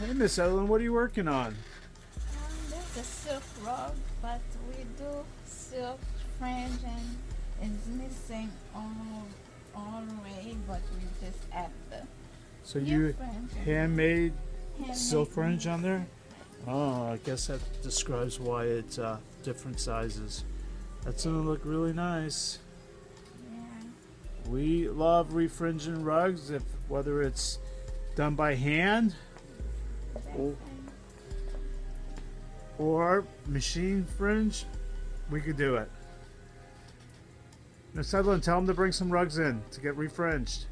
Hey, Miss Ellen, what are you working on? There's a silk rug, but we do silk fringe and it's missing all the way, but we just add the So new you fringe handmade and silk handmade fringe on nails. there? Oh, I guess that describes why it's different sizes. That's gonna look really nice. Yeah, We love refringing rugs, if whether it's done by hand or, exactly. or machine fringe. We could do it. Miss Edlin, tell them to bring some rugs in to get refringed.